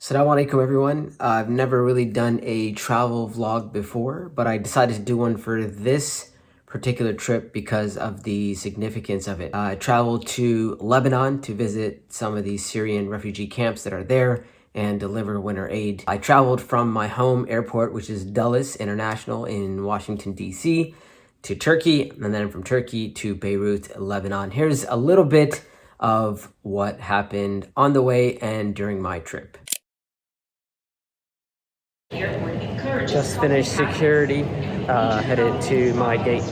Assalamu alaikum everyone. I've never really done a travel vlog before, but I decided to do one for this particular trip because of the significance of it. I traveled to Lebanon to visit some of these Syrian refugee camps that are there and deliver winter aid. I traveled from my home airport, which is Dulles International in Washington, D.C., to Turkey, and then from Turkey to Beirut, Lebanon. Here's a little bit of what happened on the way and during my trip. Just finished security, headed to my gate.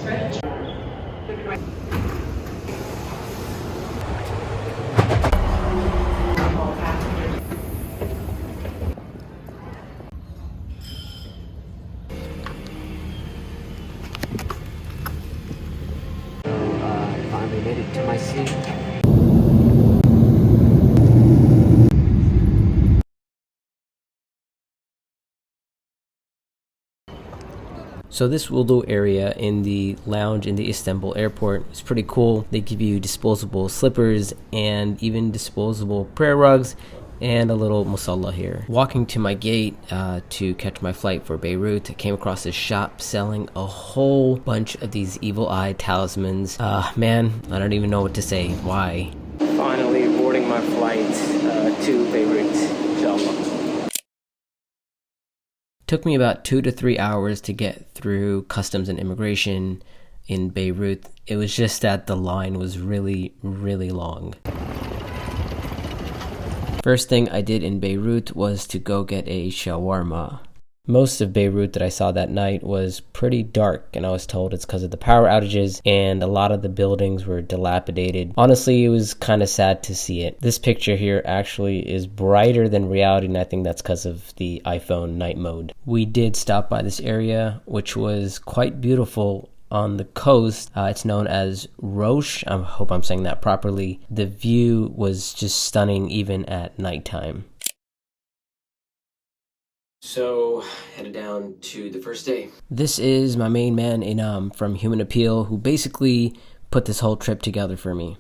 Finally made it to my seat. So this Wudu area in the lounge in the Istanbul airport is pretty cool. They give you disposable slippers and even disposable prayer rugs and a little musalla here. Walking to my gate to catch my flight for Beirut, I came across this shop selling a whole bunch of these evil eye talismans. Man, I don't even know what to say. Why? Finally boarding my flight to Beirut, inshallah. Took me about 2 to 3 hours to get through customs and immigration in Beirut. It was just that the line was really, really long. First thing I did in Beirut was to go get a shawarma. Most of Beirut that I saw that night was pretty dark, and I was told it's because of the power outages and a lot of the buildings were dilapidated. Honestly, it was kind of sad to see it. This picture here actually is brighter than reality, and I think that's because of the iPhone night mode. We did stop by this area, which was quite beautiful on the coast. It's known as Rosh. I hope I'm saying that properly. The view was just stunning even at nighttime. So, headed down to the first day. This is my main man, Inam, from Human Appeal, who basically put this whole trip together for me.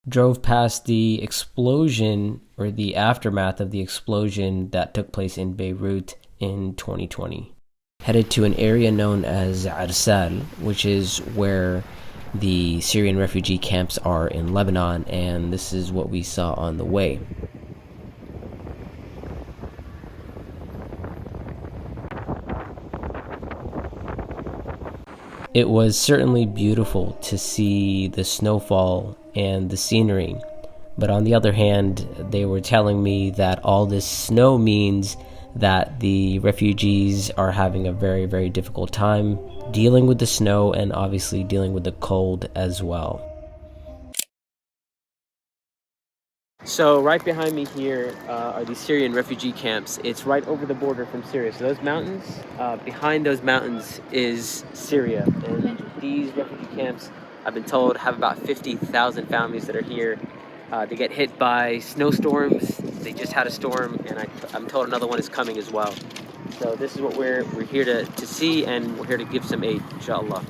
Drove past the explosion, or the aftermath of the explosion that took place in Beirut in 2020. Headed to an area known as Arsal, which is where the Syrian refugee camps are in Lebanon, and this is what we saw on the way. It was certainly beautiful to see the snowfall and the scenery, but on the other hand, they were telling me that all this snow means that the refugees are having a very, very difficult time dealing with the snow and obviously dealing with the cold as well. So right behind me here are the Syrian refugee camps. It's right over the border from Syria. So those mountains, behind those mountains is Syria. And these refugee camps, I've been told, have about 50,000 families that are here. They get hit by snowstorms. They just had a storm, and I'm told another one is coming as well. So this is what we're here to see, and we're here to give some aid, inshallah.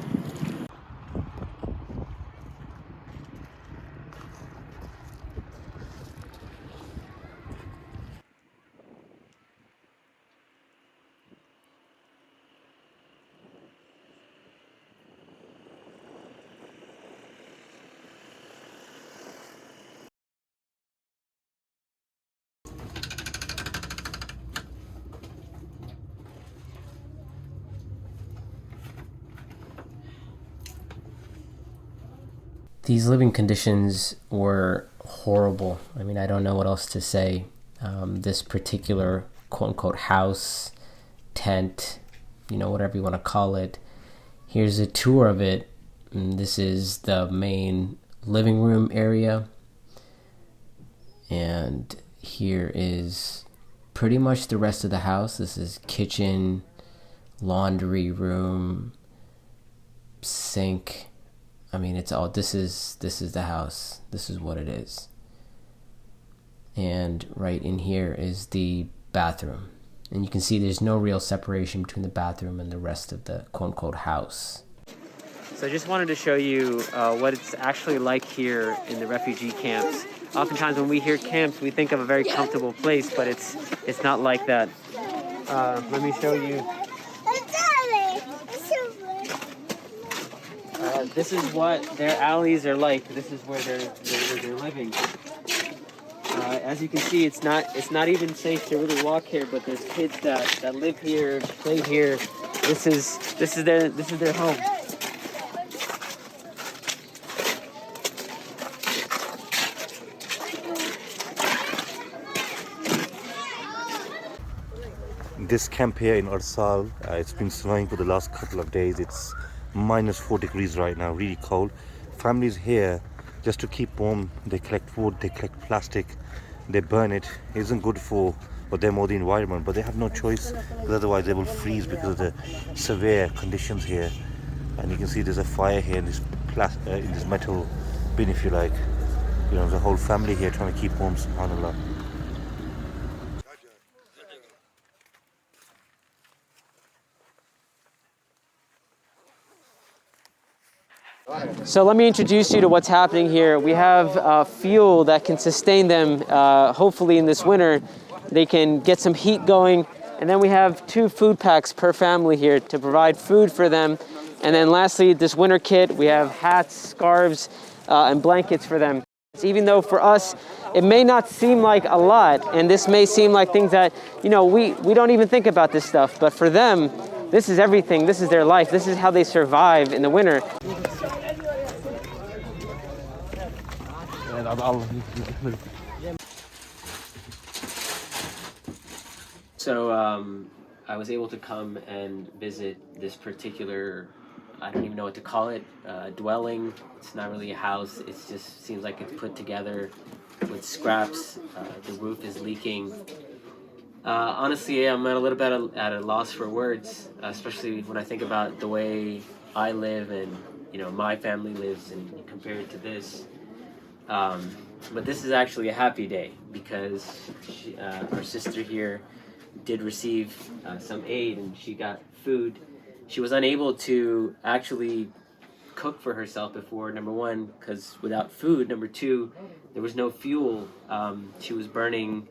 These living conditions were horrible. I mean, I don't know what else to say. This particular quote-unquote house, tent, whatever you want to call it. Here's a tour of it. And this is the main living room area. And here is pretty much the rest of the house. This is kitchen, laundry room, sink. I mean, it's all, this is the house. This is what it is. And right in here is the bathroom. And you can see there's no real separation between the bathroom and the rest of the quote-unquote house. So I just wanted to show you what it's actually like here in the refugee camps. Oftentimes when we hear camps, we think of a very comfortable place, but it's not like that. Let me show you. This is what their alleys are like. This is where they're living. As you can see, it's not even safe to really walk here. But there's kids that live here, play here. This is their home. This camp here in Arsal, it's been snowing for the last couple of days. It's -4 degrees right now, really cold. Families here, just to keep warm, they collect wood, they collect plastic, they burn it. It isn't good for them or the environment, but they have no choice, because otherwise they will freeze because of the severe conditions here. And you can see there's a fire here in this metal bin, if you like. You know, there's a whole family here trying to keep warm, subhanAllah. So let me introduce you to what's happening here. We have fuel that can sustain them, hopefully in this winter. They can get some heat going. And then we have 2 food packs per family here to provide food for them. And then lastly, this winter kit, we have hats, scarves, and blankets for them. Even though for us, it may not seem like a lot, and this may seem like things that, you know, we don't even think about this stuff, but for them, this is everything. This is their life. This is how they survive in the winter. So I was able to come and visit this particular, I don't even know what to call it, dwelling. It's not really a house. It just seems like it's put together with scraps. The roof is leaking. Honestly, I'm a little bit at a loss for words, especially when I think about the way I live and, you know, my family lives and compared to this. But this is actually a happy day because our sister here did receive some aid and she got food. She was unable to actually cook for herself before, number one, because without food, number two, there was no fuel. She was burning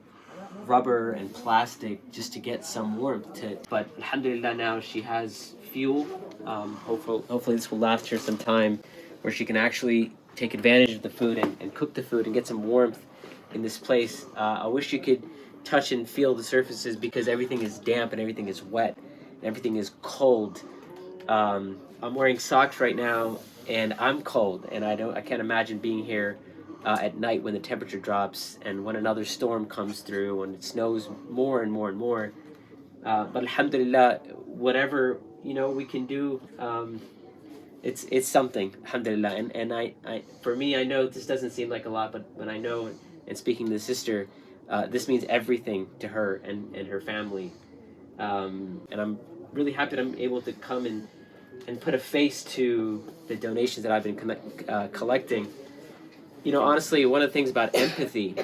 rubber and plastic just to get some warmth. But alhamdulillah, now she has fuel. Hopefully this will last her some time where she can actually take advantage of the food and cook the food and get some warmth in this place. I wish you could touch and feel the surfaces because everything is damp and everything is wet and everything is cold. I'm wearing socks right now and I'm cold, and I can't imagine being here at night when the temperature drops and when another storm comes through and it snows more and more and more. But alhamdulillah, whatever, you know, we can do, it's something, alhamdulillah. And I for me, I know this doesn't seem like a lot, but I know, and speaking to the sister, this means everything to her and her family. And I'm really happy that I'm able to come and put a face to the donations that I've been collecting. You know, honestly, one of the things about empathy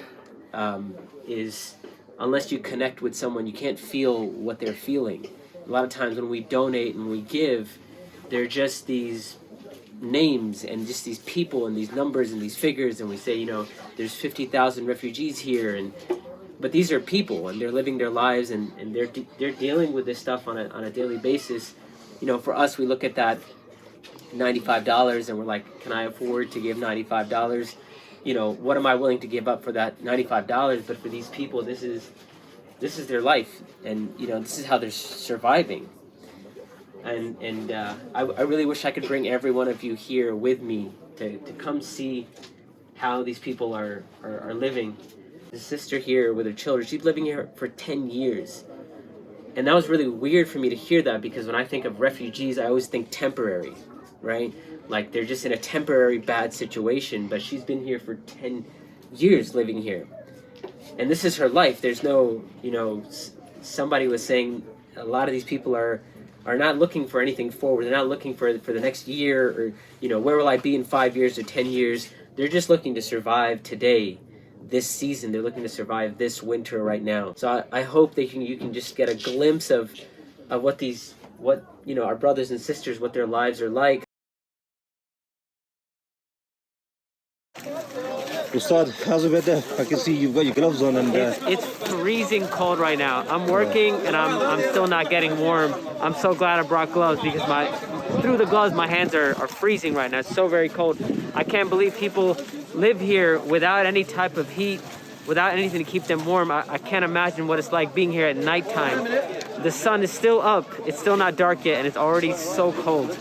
is unless you connect with someone, you can't feel what they're feeling. A lot of times when we donate and we give, they're just these names and just these people and these numbers and these figures, and we say, you know, there's 50,000 refugees here, but these are people and they're living their lives and they're dealing with this stuff on a daily basis. You know, for us, we look at that $95 and we're like, can I afford to give $95? You know, what am I willing to give up for that $95? But for these people, this is their life, and you know, this is how they're surviving. And I really wish I could bring every one of you here with me to come see how these people are living. The sister here with her children, she's living here for 10 years. And that was really weird for me to hear that, because when I think of refugees, I always think temporary, right? Like they're just in a temporary bad situation, but she's been here for 10 years living here. And this is her life. There's no, you know, somebody was saying a lot of these people are not looking for anything forward. They're not looking for the next year or, you know, where will I be in 5 years or 10 years? They're just looking to survive today, this season. They're looking to survive this winter right now. So I hope that you can just get a glimpse of what you know, our brothers and sisters, what their lives are like. Ustad, how's the weather? I can see you've got your gloves on and... It's freezing cold right now. I'm working and I'm still not getting warm. I'm so glad I brought gloves because through the gloves my hands are freezing right now. It's so very cold. I can't believe people live here without any type of heat, without anything to keep them warm. I can't imagine what it's like being here at nighttime. The sun is still up, it's still not dark yet, and it's already so cold.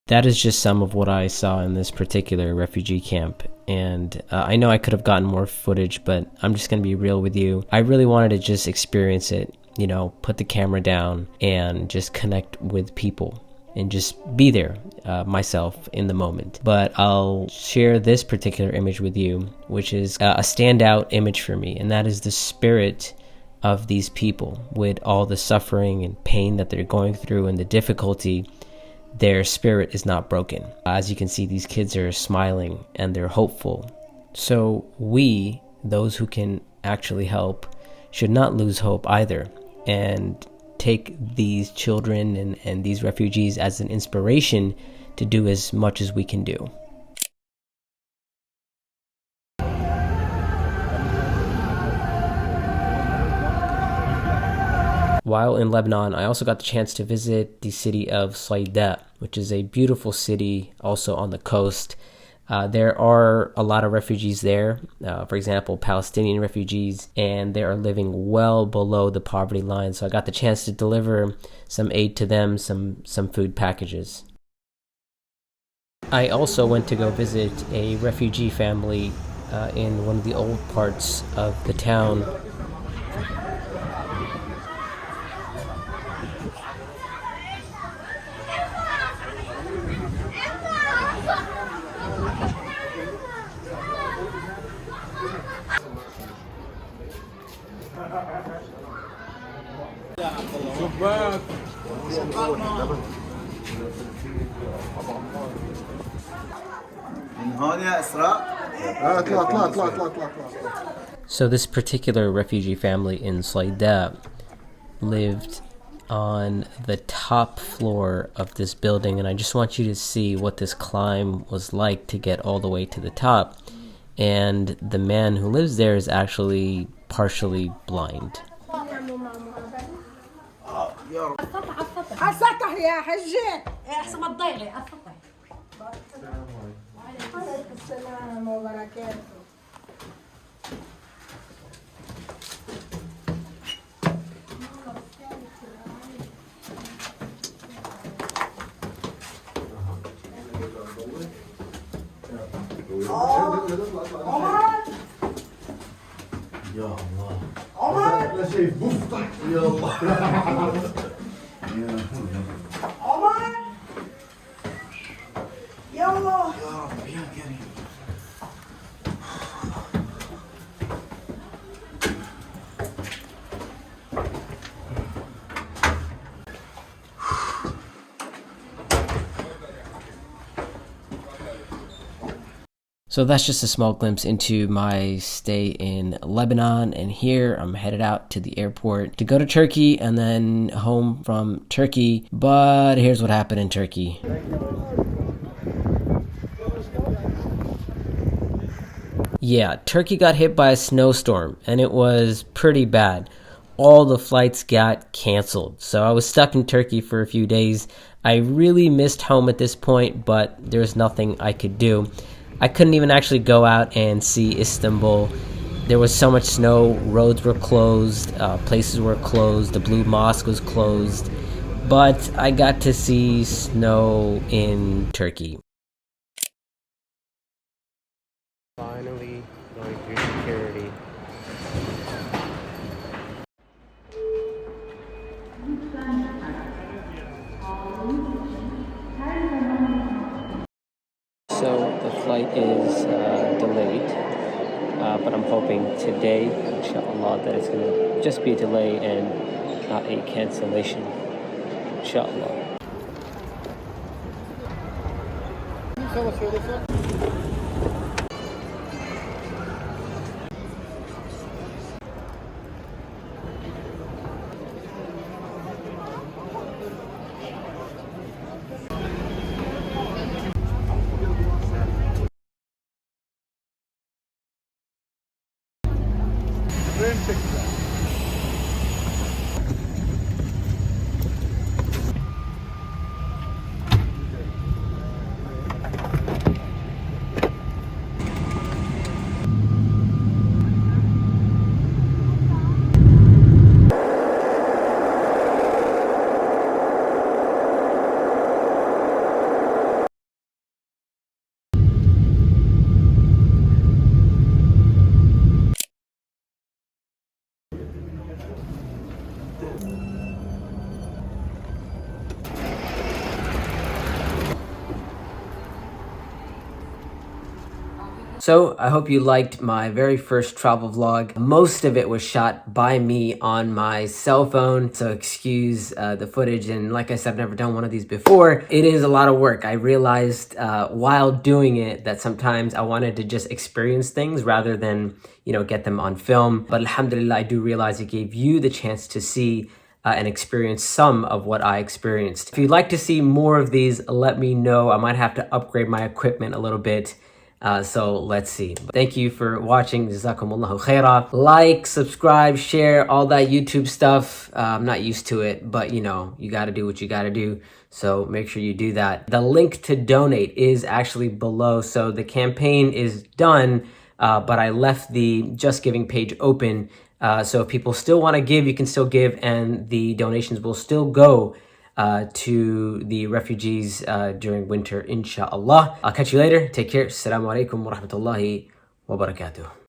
That is just some of what I saw in this particular refugee camp. And I know I could have gotten more footage, but I'm just going to be real with you. I really wanted to just experience it, you know, put the camera down and just connect with people and just be there myself in the moment. But I'll share this particular image with you, which is a standout image for me, and that is the spirit of these people with all the suffering and pain that they're going through and the difficulty. Their spirit is not broken. As you can see, these kids are smiling and they're hopeful. So we, those who can actually help, should not lose hope either, and take these children and these refugees as an inspiration to do as much as we can do. While in Lebanon, I also got the chance to visit the city of Saida, which is a beautiful city also on the coast. There are a lot of refugees there, for example, Palestinian refugees, and they are living well below the poverty line. So I got the chance to deliver some aid to them, some food packages. I also went to go visit a refugee family in one of the old parts of the town. So this particular refugee family in Saida lived on the top floor of this building, and I just want you to see what this climb was like to get all the way to the top. And the man who lives there is actually partially blind. يا الله عمر لا شيء بفتح يا الله عمر يا الله يا رب يا كريم. So that's just a small glimpse into my stay in Lebanon, and here I'm headed out to the airport to go to Turkey and then home from Turkey. But here's what happened in Turkey. Yeah, Turkey got hit by a snowstorm and it was pretty bad. All the flights got canceled, so I was stuck in Turkey for a few days. I really missed home at this point, but there's nothing I could do. I couldn't even actually go out and see Istanbul. There was so much snow, roads were closed, places were closed, the Blue Mosque was closed, but I got to see snow in Turkey. Finally going through security. So the flight is delayed, but I'm hoping today, inshallah, that it's going to just be a delay and not a cancellation, inshallah. So I hope you liked my very first travel vlog. Most of it was shot by me on my cell phone, so excuse the footage. And like I said, I've never done one of these before. It is a lot of work. I realized while doing it that sometimes I wanted to just experience things rather than, you know, get them on film. But alhamdulillah, I do realize it gave you the chance to see and experience some of what I experienced. If you'd like to see more of these, let me know. I might have to upgrade my equipment a little bit. So let's see. Thank you for watching. Jazakumullahu khaira. Like, subscribe, share, all that YouTube stuff. I'm not used to it, but you know, you gotta do what you gotta do. So make sure you do that. The link to donate is actually below. So the campaign is done, but I left the Just Giving page open. So if people still want to give, you can still give, and the donations will still go to the refugees during winter, inshallah. I'll catch you later. Take care. Assalamu alaikum wa rahmatullahi wa barakatuh.